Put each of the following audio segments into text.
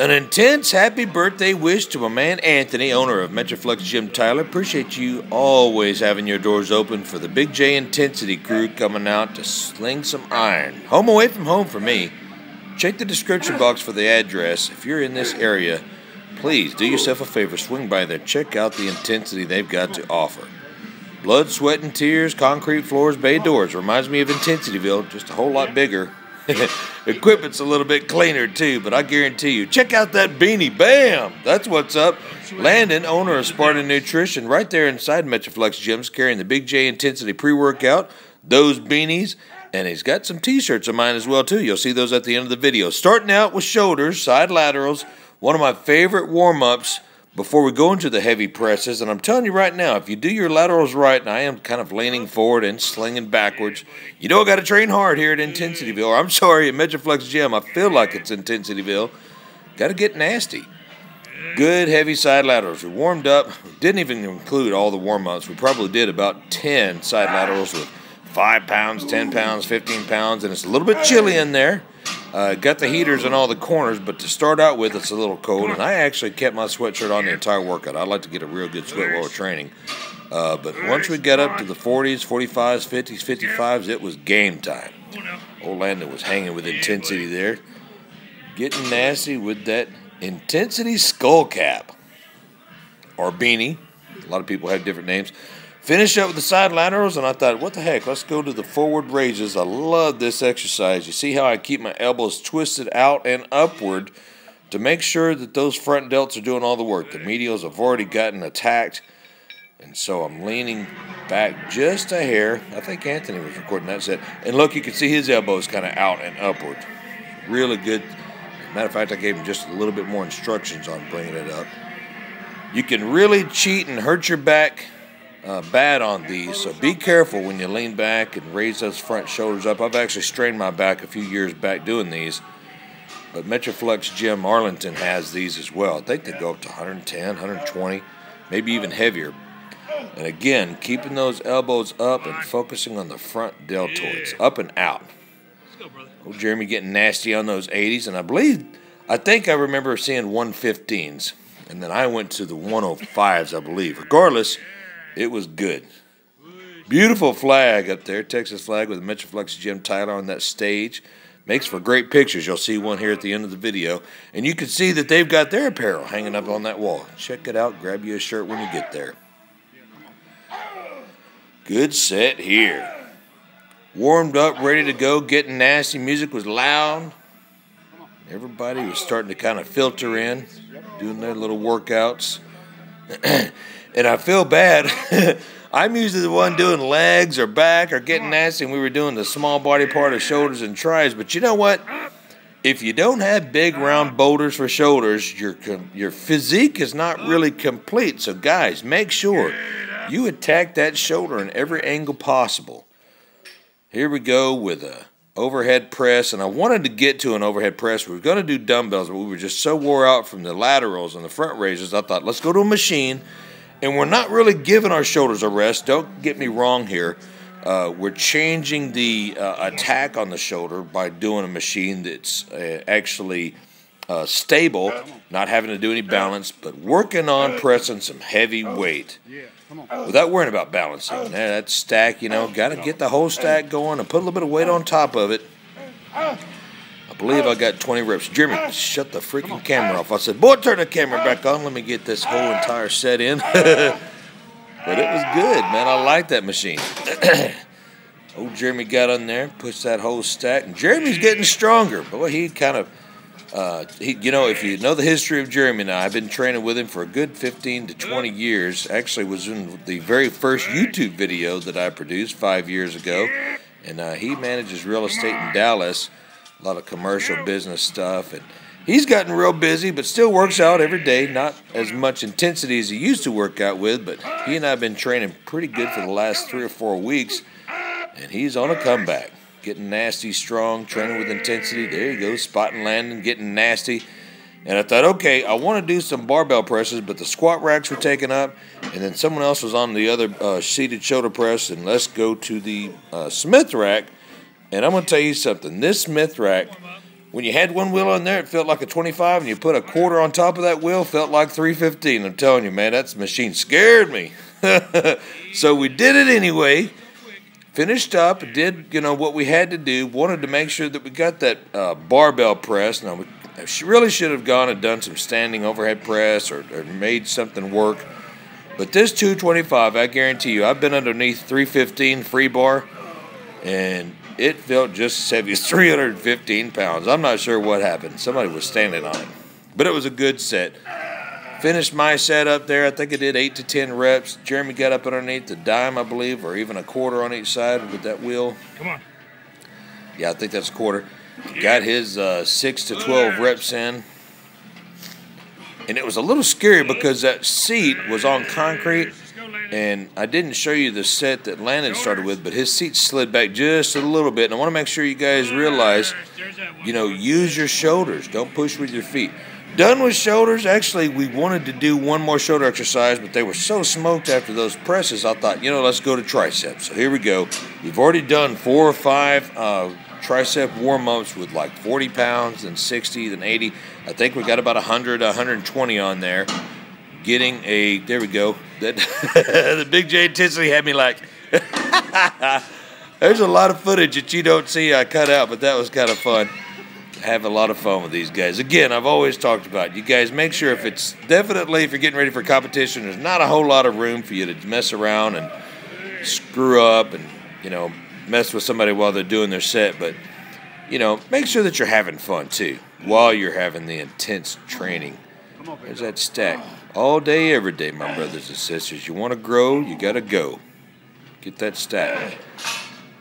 An intense happy birthday wish to my man Anthony, owner of Metroflex Gym Tyler. Appreciate you always having your doors open for the Big J Intensity crew coming out to sling some iron. Home away from home for me. Check the description box for the address. If you're in this area, please do yourself a favor, swing by there, check out the intensity they've got to offer. Blood, sweat, and tears, concrete floors, bay doors. Reminds me of Intensityville, just a whole lot bigger. Equipment's a little bit cleaner too, but I guarantee you, check out that beanie. Bam! That's what's up. Landon, owner of Sparta Nutrition, right there inside Metroflex Gyms, carrying the Big J Intensity pre-workout, those beanies, and he's got some t-shirts of mine as well too. You'll see those at the end of the video. Starting out with shoulders, side laterals, one of my favorite warm-ups before we go into the heavy presses. And I'm telling you right now, if you do your laterals right, and I am kind of leaning forward and slinging backwards, you know I got to train hard here at Intensityville. Or I'm sorry, at Metroflex Gym. I feel like it's Intensityville. Got to get nasty. Good heavy side laterals. We warmed up. We didn't even include all the warm-ups. We probably did about 10 side laterals with 5 pounds, 10 pounds, 15 pounds, and it's a little bit chilly in there. Got the heaters in all the corners, but to start out with, it's a little cold, and I actually kept my sweatshirt on the entire workout. I like to get a real good sweat while we're training. But once we got up to the 40s, 45s, 50s, 55s, it was game time. Old Landon was hanging with intensity there. Getting nasty with that intensity skull cap or beanie. A lot of people have different names. Finish up with the side laterals, and I thought, what the heck, let's go to the forward raises. I love this exercise. You see how I keep my elbows twisted out and upward to make sure that those front delts are doing all the work. The medials have already gotten attacked, and so I'm leaning back just a hair. I think Anthony was recording that set. And look, you can see his elbows kind of out and upward. Really good. Matter of fact, I gave him just a little bit more instructions on bringing it up. You can really cheat and hurt your back bad on these, so be careful when you lean back and raise those front shoulders up. I've actually strained my back a few years back doing these, but Metroflex Gym Arlington has these as well. I think they go up to 110, 120, maybe even heavier. And again, keeping those elbows up and focusing on the front deltoids, up and out. Old Jeremy getting nasty on those 80s, and I think I remember seeing 115s, and then I went to the 105s, I believe. Regardless, it was good. Beautiful flag up there, Texas flag with the Metroflex Gym Tyler on that stage. Makes for great pictures. You'll see one here at the end of the video. And you can see that they've got their apparel hanging up on that wall. Check it out. Grab you a shirt when you get there. Good set here. Warmed up, ready to go, getting nasty. Music was loud. Everybody was starting to kind of filter in, doing their little workouts. And I feel bad. I'm usually the one doing legs or back or getting nasty, and we were doing the small body part of shoulders and tries. But you know what? If you don't have big round boulders for shoulders, your physique is not really complete. So guys, make sure you attack that shoulder in every angle possible. Here we go with a overhead press, and I wanted to get to an overhead press. We were going to do dumbbells, but we were just so wore out from the laterals and the front raises. I thought, let's go to a machine. And we're not really giving our shoulders a rest. Don't get me wrong here. We're changing the attack on the shoulder by doing a machine that's actually stable, not having to do any balance, but working on pressing some heavy weight without worrying about balancing. That stack, you know, got to get the whole stack going and put a little bit of weight on top of it. I believe I got 20 reps. Jeremy, shut the freaking camera off. I said, boy, turn the camera back on. Let me get this whole entire set in. But it was good, man. I like that machine. Old Jeremy got on there, pushed that whole stack. And Jeremy's getting stronger. Boy, he kind of, you know, if you know the history of Jeremy now, I've been training with him for a good 15 to 20 years. Actually was in the very first YouTube video that I produced 5 years ago. And he manages real estate in Dallas. A lot of commercial business stuff, and he's gotten real busy, but still works out every day. Not as much intensity as he used to work out with, but he and I have been training pretty good for the last 3 or 4 weeks, and he's on a comeback. Getting nasty, strong, training with intensity. There you go, spotting Landon, getting nasty. And I thought, okay, I want to do some barbell presses, but the squat racks were taken up, and then someone else was on the other seated shoulder press, and let's go to the Smith rack. And I'm going to tell you something. This Smith rack, When you had one wheel on there, it felt like a 25, and you put a quarter on top of that wheel, felt like 315. I'm telling you, man, that machine scared me. So we did it anyway. Finished up, did what we had to do. Wanted to make sure that we got that barbell press. Now, we really should have gone and done some standing overhead press or made something work. But this 225, I guarantee you, I've been underneath 315 free bar, and it felt just as heavy as 315 pounds. I'm not sure what happened. Somebody was standing on it. But it was a good set. Finished my set up there. I think I did 8 to 10 reps. Jeremy got up underneath the dime, I believe, or even a quarter on each side with that wheel. Come on. Yeah, I think that's a quarter. Got his 6 to 12 reps in. And it was a little scary because that seat was on concrete. And I didn't show you the set that Landon started with, but his seat slid back just a little bit. And I want to make sure you guys realize, use your shoulders. Don't push with your feet. Done with shoulders. Actually, we wanted to do one more shoulder exercise, but they were so smoked after those presses, I thought, let's go to triceps. So here we go. We've already done 4 or 5 tricep warm-ups with like 40 pounds, then 60, then 80. I think we got about 100, 120 on there. There we go. That the Big J intensity had me like, there's a lot of footage that you don't see I cut out, but that was kind of fun. Have a lot of fun with these guys. Again, I've always talked about, you guys make sure if you're getting ready for competition, there's not a whole lot of room for you to mess around and screw up and, mess with somebody while they're doing their set. But, make sure that you're having fun too while you're having the intense training. There's that stack. All day, every day, my brothers and sisters. You want to grow, you got to go. Get that stack.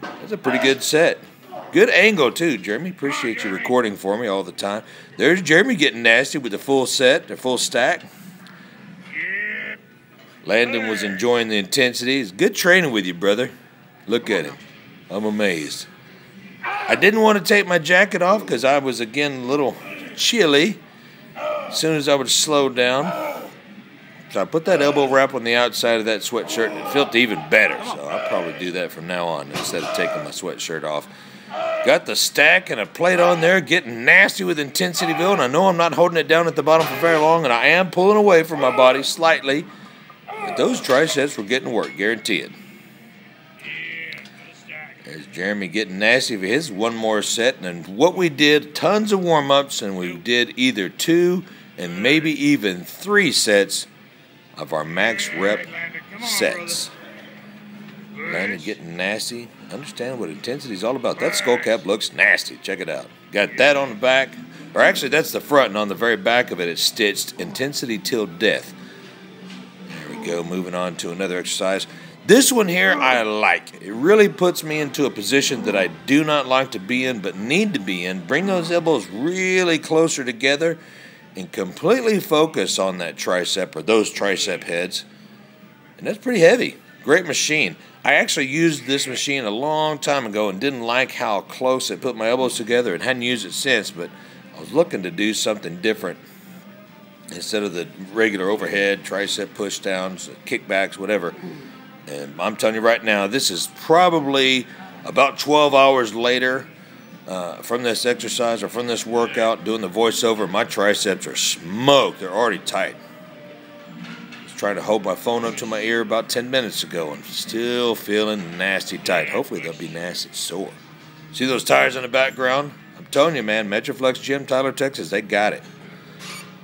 That's a pretty good set. Good angle, too, Jeremy. Appreciate you recording for me all the time. There's Jeremy getting nasty with the full set, the full stack. Landon was enjoying the intensity. It's good training with you, brother. Look at him. I'm amazed. I didn't want to take my jacket off because I was, again, a little chilly. As soon as I would slow down. So I put that elbow wrap on the outside of that sweatshirt, and it felt even better. So I'll probably do that from now on instead of taking my sweatshirt off. Got the stack and a plate on there, getting nasty with Intensityville, and I know I'm not holding it down at the bottom for very long, and I am pulling away from my body slightly. But those triceps were getting work, guarantee it. There's Jeremy getting nasty for his one more set, and what we did, tons of warm-ups, and we did either 2 and maybe even 3 sets of our max rep sets. Landon getting nasty. Understand what intensity is all about. That skull cap looks nasty. Check it out. Got that on the back. Or actually, that's the front, and on the very back of it, it's stitched intensity till death. There we go. Moving on to another exercise. This one here I like. It really puts me into a position that I do not like to be in, but need to be in. Bring those elbows really closer together and completely focus on that tricep or those tricep heads. And that's pretty heavy. Great machine. I actually used this machine a long time ago and didn't like how close it put my elbows together and hadn't used it since, but I was looking to do something different instead of the regular overhead, tricep push downs, kickbacks, whatever. And I'm telling you right now, this is probably about 12 hours later from this exercise or from this workout, doing the voiceover. My triceps are smoked. They're already tight. I was trying to hold my phone up to my ear about 10 minutes ago and still feeling nasty tight. Hopefully they'll be nasty sore. See those tires in the background? I'm telling you, man, Metroflex Gym, Tyler, Texas, they got it.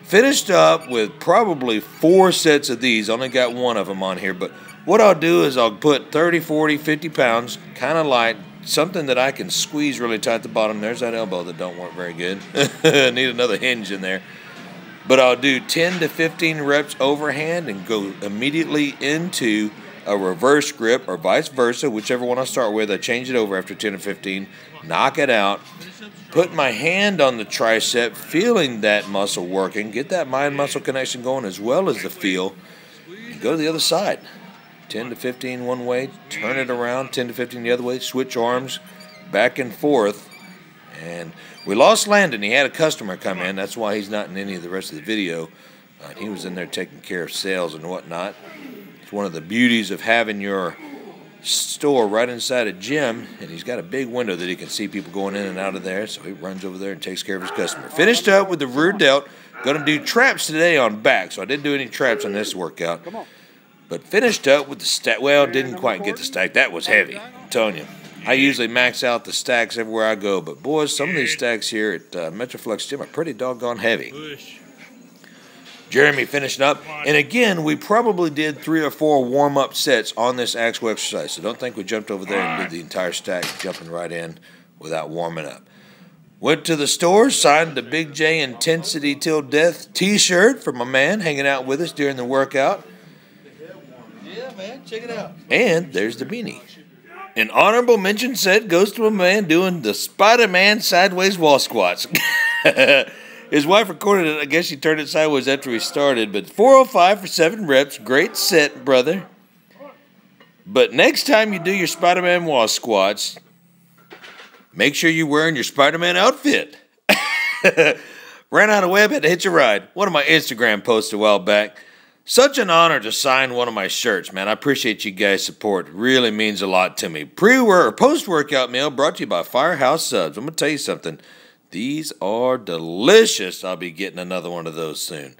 Finished up with probably 4 sets of these. Only got one of them on here, but what I'll do is I'll put 30, 40, 50 pounds, kind of light, something that I can squeeze really tight at the bottom. There's that elbow that don't work very good. Need another hinge in there. But I'll do 10 to 15 reps overhand and go immediately into a reverse grip or vice versa, whichever one I start with. I change it over after 10 or 15, knock it out, put my hand on the tricep, feeling that muscle working, get that mind-muscle connection going as well as the feel, and go to the other side. 10 to 15 one way, turn it around, 10 to 15 the other way, switch arms, back and forth. And we lost Landon. He had a customer come in. That's why he's not in any of the rest of the video. He was in there taking care of sales and whatnot. It's one of the beauties of having your store right inside a gym, and he's got a big window that he can see people going in and out of there, so he runs over there and takes care of his customer. Finished up with the rear delt. Going to do traps today on back, so I didn't do any traps on this workout. But finished up with the stack. Well, didn't quite get the stack. That was heavy, I'm telling you. I usually max out the stacks everywhere I go, but boys, some of these stacks here at Metroflex Gym are pretty doggone heavy. Jeremy finishing up, and again, we probably did 3 or 4 warm-up sets on this actual exercise, so don't think we jumped over there and did the entire stack, jumping right in without warming up. Went to the store, signed the Big J Intensity Till Death t-shirt for my man hanging out with us during the workout. Yeah, man, check it out. And there's the beanie. An honorable mention set goes to a man doing the Spider-Man sideways wall squats. His wife recorded it. I guess she turned it sideways after we started. But 405 for 7 reps. Great set, brother. But next time you do your Spider-Man wall squats, make sure you're wearing your Spider-Man outfit. Ran out of web, had to hitch a ride. One of my Instagram posts a while back. Such an honor to sign one of my shirts, man. I appreciate you guys' support. It really means a lot to me. Post-workout meal brought to you by Firehouse Subs. I'm going to tell you something. These are delicious. I'll be getting another one of those soon.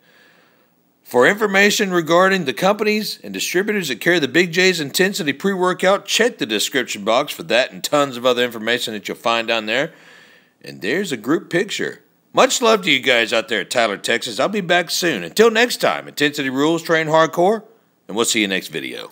For information regarding the companies and distributors that carry the Big J's Intensity pre-workout, check the description box for that and tons of other information that you'll find down there. And there's a group picture. Much love to you guys out there at Tyler, Texas. I'll be back soon. Until next time, intensity rules, train hardcore, and we'll see you next video.